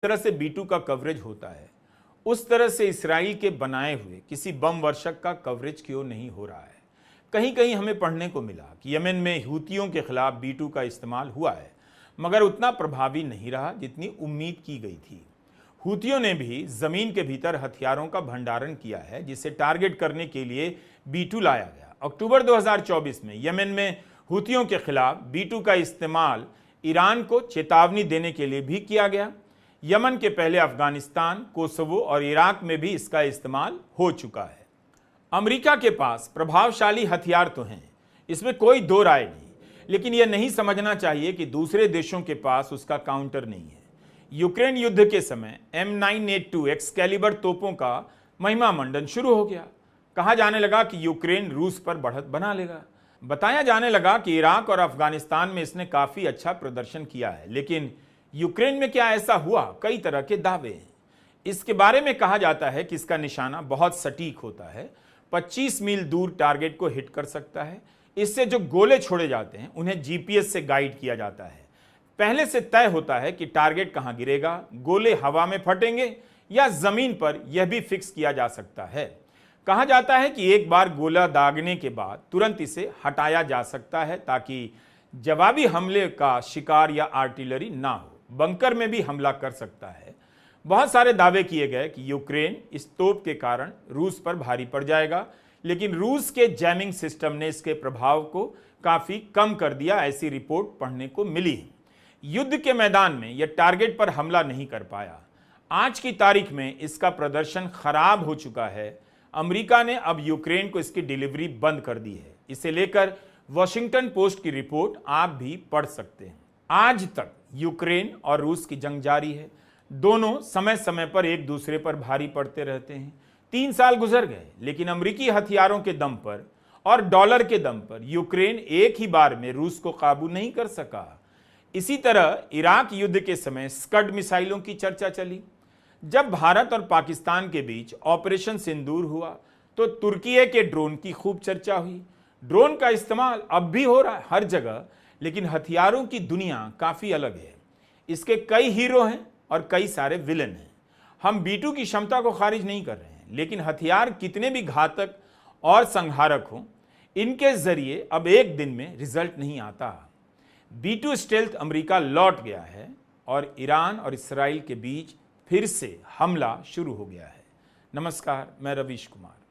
तरह से B2 का कवरेज होता है, उस तरह से इसराइल के बनाए हुए किसी बम वर्षक का कवरेज क्यों नहीं हो रहा है। कहीं कहीं हमें पढ़ने को मिला कि यमन में हूतियों के खिलाफ B2 का इस्तेमाल हुआ है, मगर उतना प्रभावी नहीं रहा जितनी उम्मीद की गई थी। हूतियों ने भी जमीन के भीतर हथियारों का भंडारण किया है, जिसे टारगेट करने के लिए B2 लाया गया। अक्टूबर 2024 में यमन में हूतियों के खिलाफ B2 का इस्तेमाल ईरान को चेतावनी देने के लिए भी किया गया। यमन के पहले अफगानिस्तान, कोसोवो और इराक में भी इसका इस्तेमाल हो चुका है। अमेरिका के पास प्रभावशाली हथियार तो हैं, इसमें कोई दो राय नहीं, लेकिन यह नहीं समझना चाहिए कि दूसरे देशों के पास उसका काउंटर नहीं है। यूक्रेन युद्ध के समय M982 एक्सकैलिबर तोपों का महिमा मंडन शुरू हो गया। कहा जाने लगा कि यूक्रेन रूस पर बढ़त बना लेगा। बताया जाने लगा कि इराक और अफगानिस्तान में इसने काफी अच्छा प्रदर्शन किया है, लेकिन यूक्रेन में क्या ऐसा हुआ? कई तरह के दावे हैं। इसके बारे में कहा जाता है कि इसका निशाना बहुत सटीक होता है, 25 मील दूर टारगेट को हिट कर सकता है। इससे जो गोले छोड़े जाते हैं उन्हें GPS से गाइड किया जाता है। पहले से तय होता है कि टारगेट कहां गिरेगा, गोले हवा में फटेंगे या जमीन पर, यह भी फिक्स किया जा सकता है। कहा जाता है कि एक बार गोला दागने के बाद तुरंत इसे हटाया जा सकता है ताकि जवाबी हमले का शिकार या आर्टिलरी ना हो। बंकर में भी हमला कर सकता है। बहुत सारे दावे किए गए कि यूक्रेन इस तोप के कारण रूस पर भारी पड़ जाएगा, लेकिन रूस के जैमिंग सिस्टम ने इसके प्रभाव को काफी कम कर दिया, ऐसी रिपोर्ट पढ़ने को मिली है। युद्ध के मैदान में यह टारगेट पर हमला नहीं कर पाया। आज की तारीख में इसका प्रदर्शन खराब हो चुका है। अमेरिका ने अब यूक्रेन को इसकी डिलीवरी बंद कर दी है। इसे लेकर वॉशिंगटन पोस्ट की रिपोर्ट आप भी पढ़ सकते हैं। आज तक यूक्रेन और रूस की जंग जारी है। दोनों समय समय पर एक दूसरे पर भारी पड़ते रहते हैं। 3 साल गुजर गए, लेकिन अमेरिकी हथियारों के दम पर और डॉलर के दम पर यूक्रेन एक ही बार में रूस को काबू नहीं कर सका। इसी तरह इराक युद्ध के समय स्कड मिसाइलों की चर्चा चली। जब भारत और पाकिस्तान के बीच ऑपरेशन सिंदूर हुआ तो तुर्की के ड्रोन की खूब चर्चा हुई। ड्रोन का इस्तेमाल अब भी हो रहा है हर जगह, लेकिन हथियारों की दुनिया काफी अलग है। इसके कई हीरो हैं और कई सारे विलेन हैं। हम B2 की क्षमता को खारिज नहीं कर रहे हैं, लेकिन हथियार कितने भी घातक और संहारक हों, इनके जरिए अब एक दिन में रिजल्ट नहीं आता। B2 स्टेल्थ अमेरिका लौट गया है और ईरान और इसराइल के बीच फिर से हमला शुरू हो गया है। नमस्कार, मैं रवीश कुमार।